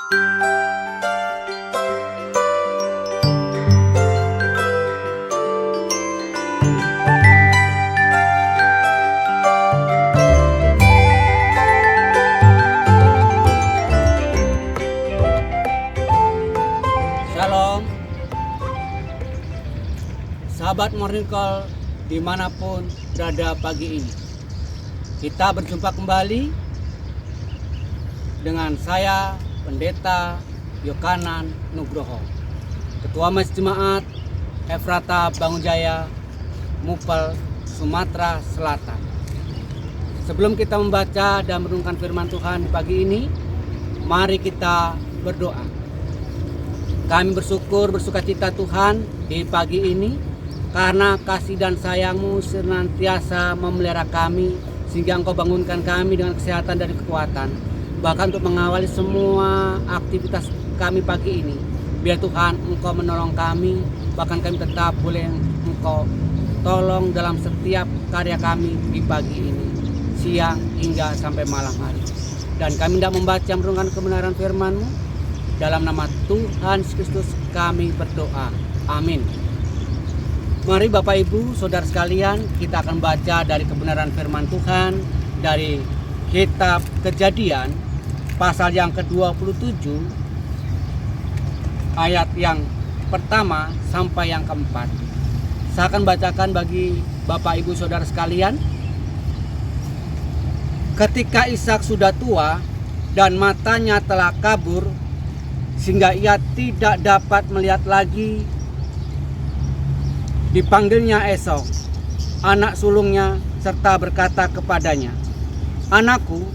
Shalom, sahabat Morning Call dimanapun berada pagi ini. Kita berjumpa kembali dengan saya, Pendeta Yokanan Nugroho, Ketua Majelis Jemaat Efrata Bangunjaya, Mupel, Sumatera Selatan. Sebelum kita membaca dan merenungkan firman Tuhan di pagi ini, mari kita berdoa. Kami bersukacita Tuhan di pagi ini karena kasih dan sayang-Mu senantiasa memelihara kami sehingga Engkau bangunkan kami dengan kesehatan dan kekuatan, bahkan untuk mengawali semua aktivitas kami pagi ini. Biar Tuhan Engkau menolong kami, bahkan kami tetap boleh Engkau tolong dalam setiap karya kami di pagi ini, siang hingga sampai malam hari. Dan kami tidak membaca merenungkan kebenaran firman-Mu. Dalam nama Tuhan Yesus Kristus kami berdoa. Amin. Mari Bapak Ibu, Saudara sekalian, kita akan baca dari kebenaran firman Tuhan dari kitab Kejadian pasal yang ke-27 ayat yang pertama sampai yang keempat. Saya akan bacakan bagi Bapak Ibu Saudara sekalian. Ketika Ishak sudah tua dan matanya telah kabur sehingga ia tidak dapat melihat lagi, dipanggilnya Esau, anak sulungnya, serta berkata kepadanya, "Anakku,"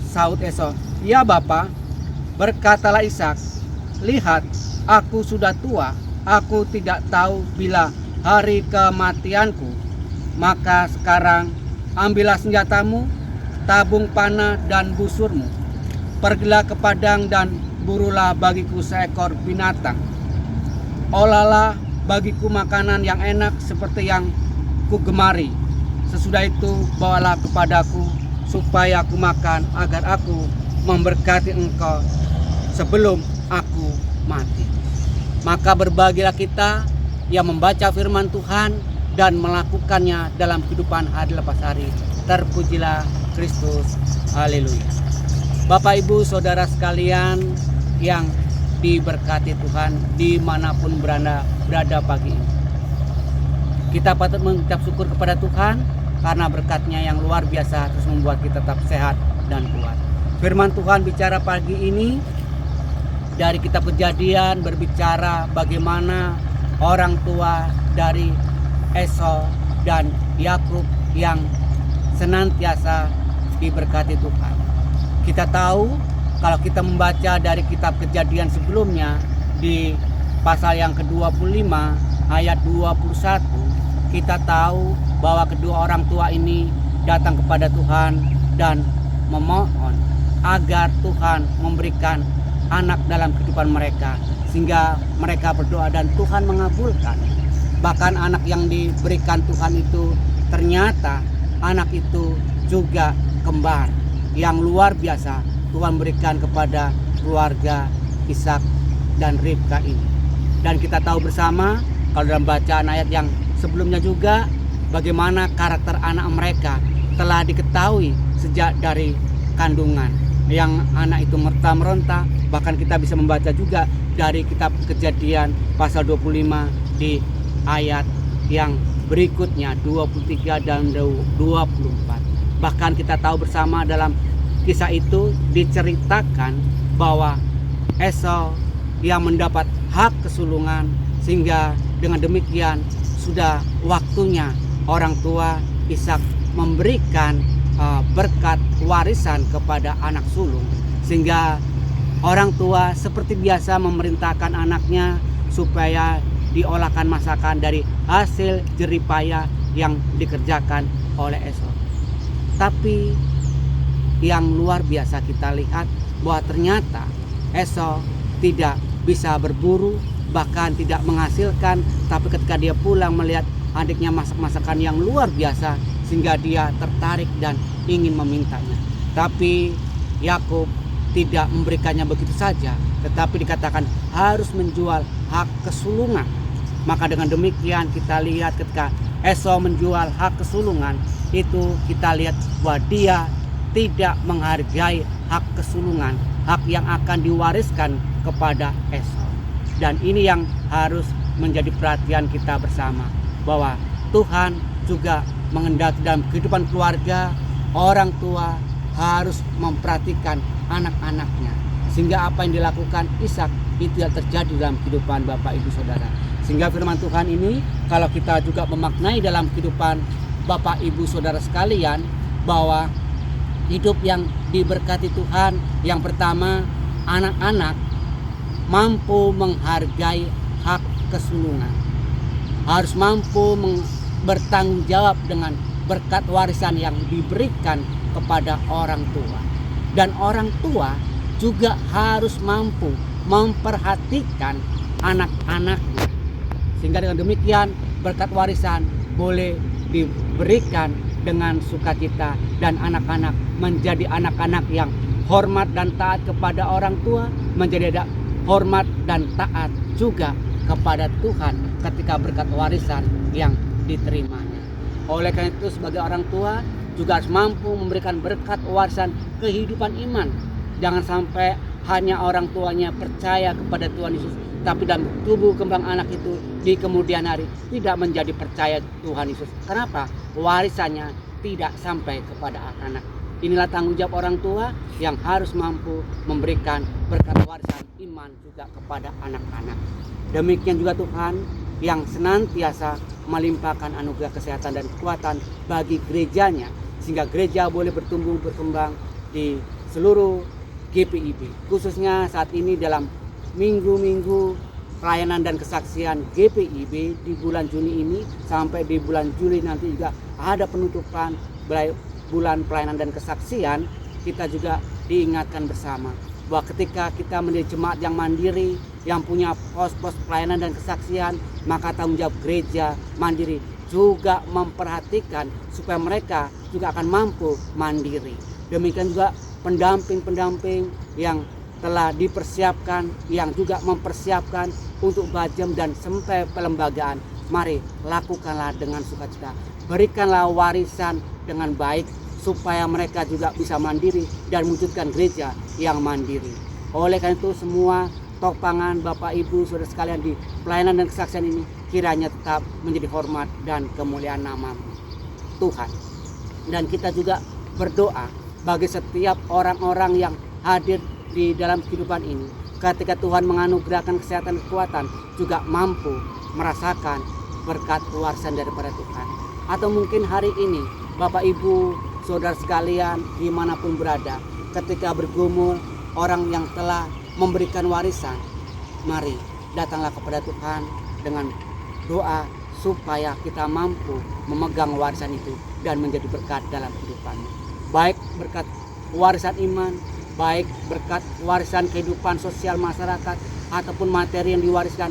sahut Esau. "Ya Bapa." Berkatalah Ishak, "Lihat, aku sudah tua, aku tidak tahu bila hari kematianku. Maka sekarang ambillah senjatamu, tabung panah dan busurmu. Pergilah ke padang dan burulah bagiku seekor binatang. Olahlah bagiku makanan yang enak seperti yang kugemari. Sesudah itu bawalah kepadaku supaya aku makan, agar aku memberkati engkau sebelum aku mati." Maka berbahagialah kita yang membaca firman Tuhan dan melakukannya dalam kehidupan hari lepas hari. Terpujilah Kristus. Haleluya. Bapak Ibu Saudara sekalian yang diberkati Tuhan dimanapun berada pagi ini, kita patut mengucap syukur kepada Tuhan karena berkat-Nya yang luar biasa terus membuat kita tetap sehat dan kuat. Firman Tuhan bicara pagi ini dari kitab Kejadian, berbicara bagaimana orang tua dari Esau dan Yakub yang senantiasa diberkati Tuhan. Kita tahu kalau kita membaca dari kitab Kejadian sebelumnya di pasal yang ke-25 ayat 21, kita tahu bahwa kedua orang tua ini datang kepada Tuhan dan memohon agar Tuhan memberikan anak dalam kehidupan mereka, sehingga mereka berdoa dan Tuhan mengabulkan. Bahkan anak yang diberikan Tuhan itu ternyata anak itu juga kembar yang luar biasa Tuhan berikan kepada keluarga Ishak dan Ribka ini. Dan kita tahu bersama kalau dalam bacaan ayat yang sebelumnya juga bagaimana karakter anak mereka telah diketahui sejak dari kandungan. Yang anak itu meronta, bahkan kita bisa membaca juga dari kitab Kejadian pasal 25 di ayat yang berikutnya 23 dan 24. Bahkan kita tahu bersama dalam kisah itu diceritakan bahwa Esau yang mendapat hak kesulungan, sehingga dengan demikian sudah waktunya orang tua Ishak memberikan berkat warisan kepada anak sulung, sehingga orang tua seperti biasa memerintahkan anaknya supaya diolahkan masakan dari hasil jeripaya yang dikerjakan oleh Esau. Tapi yang luar biasa kita lihat bahwa ternyata Esau tidak bisa berburu, bahkan tidak menghasilkan. Tapi ketika dia pulang melihat adiknya masak masakan yang luar biasa, sehingga dia tertarik dan ingin memintanya. Tapi Yakub tidak memberikannya begitu saja, tetapi dikatakan harus menjual hak kesulungan. Maka dengan demikian kita lihat ketika Esau menjual hak kesulungan, itu kita lihat bahwa dia tidak menghargai hak kesulungan, hak yang akan diwariskan kepada Esau. Dan ini yang harus menjadi perhatian kita bersama, bahwa Tuhan juga mengendaki dalam kehidupan keluarga, orang tua harus memperhatikan anak-anaknya, sehingga apa yang dilakukan Ishak itu tidak terjadi dalam kehidupan Bapak Ibu Saudara. Sehingga firman Tuhan ini kalau kita juga memaknai dalam kehidupan Bapak Ibu Saudara sekalian, bahwa hidup yang diberkati Tuhan, yang pertama, anak-anak mampu menghargai hak kesulungan, harus mampu bertanggung jawab dengan berkat warisan yang diberikan kepada orang tua. Dan orang tua juga harus mampu memperhatikan anak-anaknya, sehingga dengan demikian berkat warisan boleh diberikan dengan sukacita, dan anak-anak menjadi anak-anak yang hormat dan taat kepada orang tua, menjadi hormat dan taat juga kepada Tuhan ketika berkat warisan yang diterimanya. Oleh karena itu sebagai orang tua juga harus mampu memberikan berkat warisan kehidupan iman. Jangan sampai hanya orang tuanya percaya kepada Tuhan Yesus, tapi dalam tubuh kembang anak itu di kemudian hari tidak menjadi percaya Tuhan Yesus. Kenapa? Warisannya tidak sampai kepada anak-anak. Inilah tanggung jawab orang tua yang harus mampu memberikan berkat warisan iman juga kepada anak-anak. Demikian juga Tuhan yang senantiasa melimpahkan anugerah kesehatan dan kekuatan bagi gerejanya, sehingga gereja boleh bertumbuh berkembang di seluruh GPIB, khususnya saat ini dalam minggu-minggu pelayanan dan kesaksian GPIB di bulan Juni ini sampai di bulan Juli nanti juga ada penutupan bulan pelayanan dan kesaksian. Kita juga diingatkan bersama bahwa ketika kita menjadi jemaat yang mandiri, yang punya pos-pos pelayanan dan kesaksian, maka tanggung jawab gereja mandiri juga memperhatikan supaya mereka juga akan mampu mandiri. Demikian juga pendamping-pendamping yang telah dipersiapkan, yang juga mempersiapkan untuk bajem dan sampai pelembagaan. Mari lakukanlah dengan sukacita, berikanlah warisan dengan baik supaya mereka juga bisa mandiri dan mewujudkan gereja yang mandiri. Oleh karena itu semua topangan Bapak Ibu Saudara sekalian di pelayanan dan kesaksian ini kiranya tetap menjadi hormat dan kemuliaan nama Tuhan. Dan kita juga berdoa bagi setiap orang-orang yang hadir di dalam kehidupan ini, ketika Tuhan menganugerahkan kesehatan dan kekuatan, juga mampu merasakan berkat warisan daripada Tuhan. Atau mungkin hari ini Bapak Ibu Saudara sekalian dimanapun berada, ketika bergumul orang yang telah memberikan warisan, mari datanglah kepada Tuhan dengan doa supaya kita mampu memegang warisan itu dan menjadi berkat dalam kehidupannya. Baik berkat warisan iman, baik berkat warisan kehidupan sosial masyarakat, ataupun materi yang diwariskan,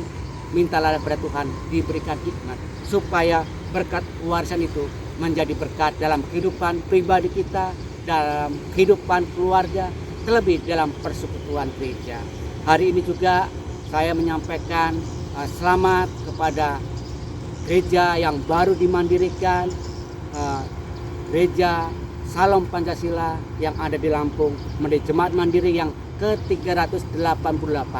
mintalah kepada Tuhan diberikan hikmat supaya berkat warisan itu menjadi berkat dalam kehidupan pribadi kita, dalam kehidupan keluarga, terlebih dalam persekutuan gereja. Hari ini juga saya menyampaikan selamat kepada gereja yang baru dimandirikan, gereja Salom Pancasila yang ada di Lampung, menjadi jemaat mandiri yang ke-388.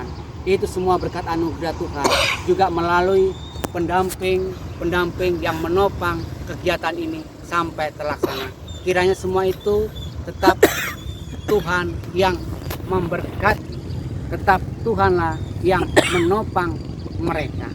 Itu semua berkat anugerah Tuhan, juga melalui pendamping yang menopang kegiatan ini sampai terlaksana. Kiranya semua itu tetap Tuhan yang memberkati, tetap Tuhanlah yang menopang mereka.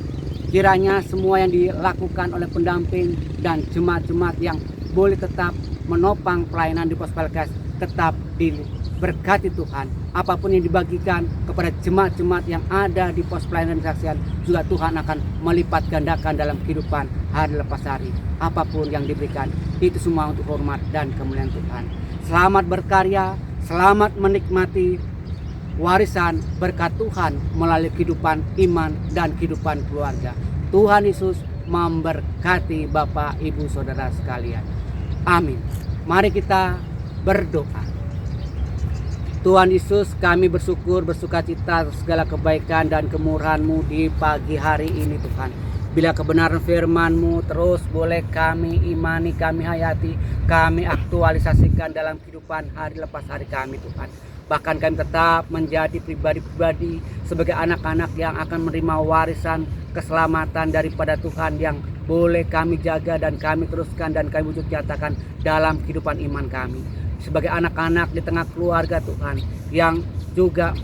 Kiranya semua yang dilakukan oleh pendamping dan jemaat-jemaat yang boleh tetap menopang pelayanan di Pos Pelkes tetap diberkati Tuhan. Apapun yang dibagikan kepada jemaat-jemaat yang ada di pos pelayanan kesaksian, juga Tuhan akan melipat gandakan dalam kehidupan hari lepas hari. Apapun yang diberikan, itu semua untuk hormat dan kemuliaan Tuhan. Selamat berkarya, selamat menikmati warisan berkat Tuhan melalui kehidupan iman dan kehidupan keluarga. Tuhan Yesus memberkati Bapak Ibu Saudara sekalian. Amin. Mari kita berdoa. Tuhan Yesus, kami bersuka cita atas segala kebaikan dan kemurahan-Mu di pagi hari ini Tuhan. Bila kebenaran firman-Mu terus boleh kami imani, kami hayati, kami aktualisasikan dalam kehidupan hari lepas hari kami Tuhan. Bahkan kami tetap menjadi pribadi-pribadi sebagai anak-anak yang akan menerima warisan keselamatan daripada Tuhan yang boleh kami jaga dan kami teruskan dan kami wujud nyatakan dalam kehidupan iman kami. Sebagai anak-anak di tengah keluarga Tuhan yang juga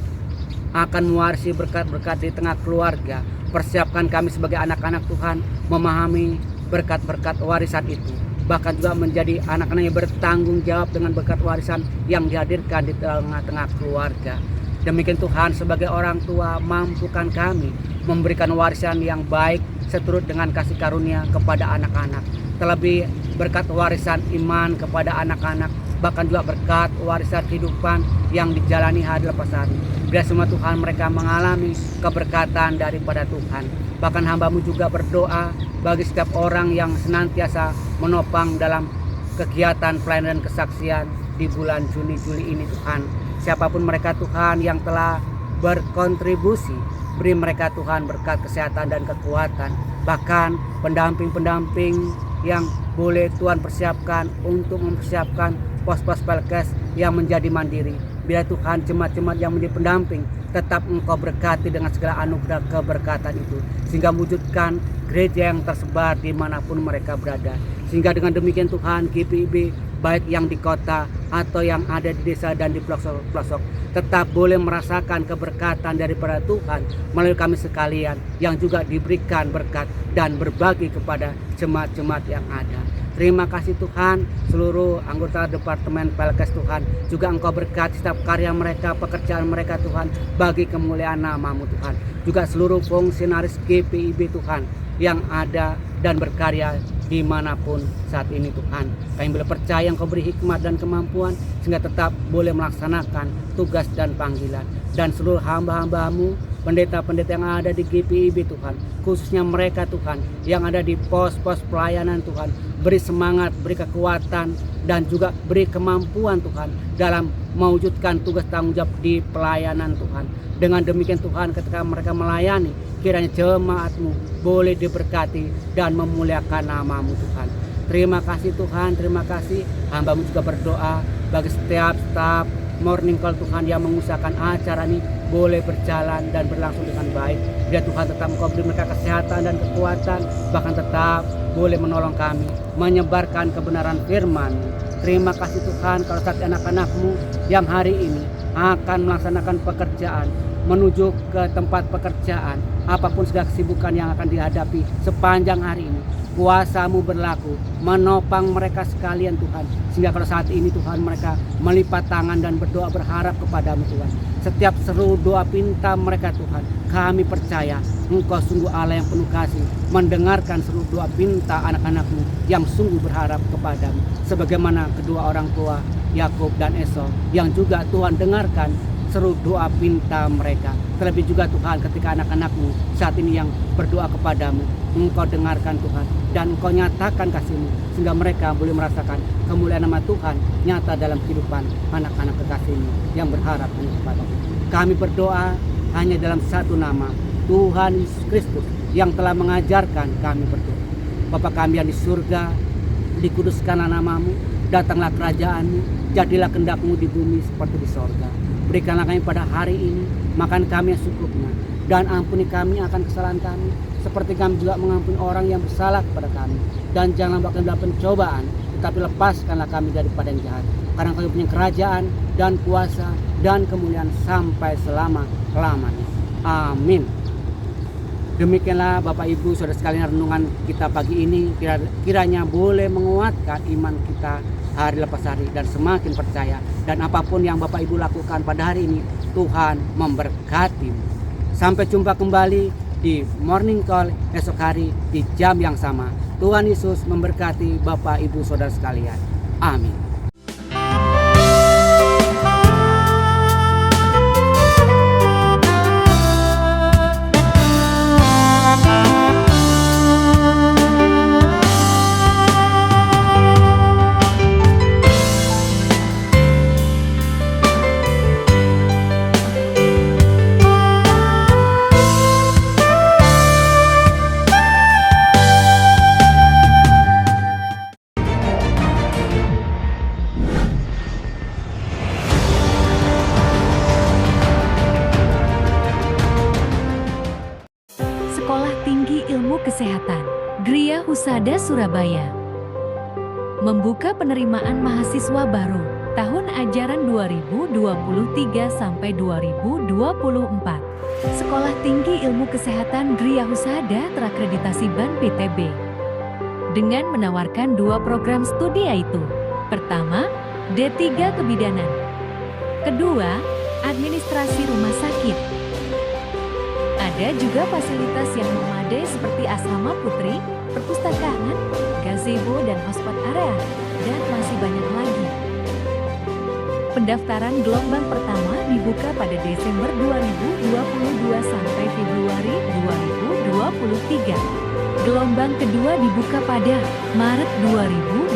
akan mewarisi berkat-berkat di tengah keluarga, persiapkan kami sebagai anak-anak Tuhan memahami berkat-berkat warisan itu, bahkan juga menjadi anak-anak yang bertanggung jawab dengan berkat warisan yang dihadirkan di tengah-tengah keluarga. Demikian Tuhan, sebagai orang tua mampukan kami memberikan warisan yang baik seturut dengan kasih karunia kepada anak-anak, terlebih berkat warisan iman kepada anak-anak, bahkan juga berkat warisan kehidupan yang dijalani hari lepas hari. Biar semua Tuhan mereka mengalami keberkatan daripada Tuhan. Bahkan hamba-Mu juga berdoa bagi setiap orang yang senantiasa menopang dalam kegiatan pelayanan dan kesaksian di bulan Juni-Juli ini Tuhan. Siapapun mereka Tuhan yang telah berkontribusi, beri mereka Tuhan berkat kesehatan dan kekuatan. Bahkan pendamping-pendamping yang boleh Tuhan persiapkan untuk mempersiapkan pos-pos Pelkes yang menjadi mandiri. Biar Tuhan jemaat-jemaat yang menjadi pendamping tetap Engkau berkati dengan segala anugerah keberkatan itu, sehingga mewujudkan gereja yang tersebar dimanapun mereka berada. Sehingga dengan demikian Tuhan, GPIB baik yang di kota atau yang ada di desa dan di pelosok-pelosok tetap boleh merasakan keberkatan daripada Tuhan melalui kami sekalian yang juga diberikan berkat dan berbagi kepada jemaat-jemaat yang ada. Terima kasih Tuhan, seluruh anggota Departemen Pelkes Tuhan, juga Engkau berkati setiap karya mereka, pekerjaan mereka Tuhan, bagi kemuliaan nama-Mu Tuhan. Juga seluruh fungsionaris GPIB Tuhan yang ada dan berkarya dimanapun saat ini Tuhan. Kami boleh percaya Engkau beri hikmat dan kemampuan sehingga tetap boleh melaksanakan tugas dan panggilan. Dan seluruh hamba-hamba-Mu, pendeta-pendeta yang ada di GPIB Tuhan, khususnya mereka Tuhan yang ada di pos-pos pelayanan Tuhan, beri semangat, beri kekuatan dan juga beri kemampuan Tuhan dalam mewujudkan tugas tanggung jawab di pelayanan Tuhan. Dengan demikian Tuhan, ketika mereka melayani, kiranya jemaat-Mu boleh diberkati dan memuliakan nama-Mu Tuhan. Terima kasih Tuhan, terima kasih. Hamba-Mu juga berdoa bagi setiap staf Morning Call Tuhan yang mengusahakan acara ini boleh berjalan dan berlangsung dengan baik. Biar Tuhan tetap Engkau beri mereka kesehatan dan kekuatan, bahkan tetap boleh menolong kami menyebarkan kebenaran firman. Terima kasih Tuhan kalau saat anak-anak-Mu yang hari ini akan melaksanakan pekerjaan, menuju ke tempat pekerjaan, apapun segala kesibukan yang akan dihadapi sepanjang hari ini, kuasa-Mu berlaku menopang mereka sekalian Tuhan, sehingga kalau saat ini Tuhan mereka melipat tangan dan berdoa berharap kepada-Mu Tuhan. Setiap seru doa pinta mereka Tuhan, kami percaya Engkau sungguh Allah yang penuh kasih, mendengarkan seru doa pinta anak-anak-Mu yang sungguh berharap kepada-Mu, sebagaimana kedua orang tua Yakub dan Esau yang juga Tuhan dengarkan seru doa pinta mereka. Terlebih juga Tuhan, ketika anak-anak-Mu saat ini yang berdoa kepada-Mu, Engkau dengarkan Tuhan dan Engkau nyatakan kasih-Mu sehingga mereka boleh merasakan kemuliaan nama Tuhan nyata dalam kehidupan anak-anak kekasih-Mu yang berharap kepada-Mu. Kami berdoa hanya dalam satu nama, Tuhan Yesus Kristus yang telah mengajarkan kami berdoa. Bapa kami yang di surga, dikuduskanlah nama-Mu, datanglah kerajaan-Mu, jadilah kehendak-Mu di bumi seperti di sorga. Berikanlah kami pada hari ini makan kami yang secukupnya, dan ampuni kami akan kesalahan kami, seperti kami juga mengampuni orang yang bersalah kepada kami. Dan janganlah bawa kami dalam pencobaan, tetapi lepaskanlah kami daripada yang jahat. Karena Kau punya kerajaan dan kuasa dan kemuliaan sampai selama-lamanya. Amin. Demikianlah Bapak Ibu Saudara sekalian renungan kita pagi ini, kiranya boleh menguatkan iman kita hari lepas hari dan semakin percaya, dan apapun yang Bapak Ibu lakukan pada hari ini Tuhan memberkati. Sampai jumpa kembali di Morning Call esok hari di jam yang sama. Tuhan Yesus memberkati Bapak Ibu Saudara sekalian. Amin. Kesehatan, Gria Husada Surabaya. Membuka penerimaan mahasiswa baru tahun ajaran 2023 sampai 2024. Sekolah Tinggi Ilmu Kesehatan Gria Husada terakreditasi BAN PTB dengan menawarkan 2 program studi, yaitu pertama, D3 Kebidanan, kedua, Administrasi Rumah Sakit. Ada juga fasilitas yang memadai seperti asrama putri, perpustakaan, gazebo dan hotspot area, dan masih banyak lagi. Pendaftaran gelombang pertama dibuka pada Desember 2022 sampai Februari 2023. Gelombang kedua dibuka pada Maret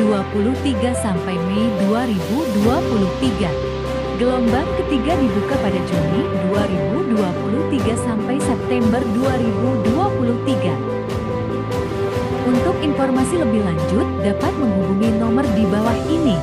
2023 sampai Mei 2023. Gelombang ketiga dibuka pada Juni 2023 sampai September 2023. Untuk informasi lebih lanjut dapat menghubungi nomor di bawah ini.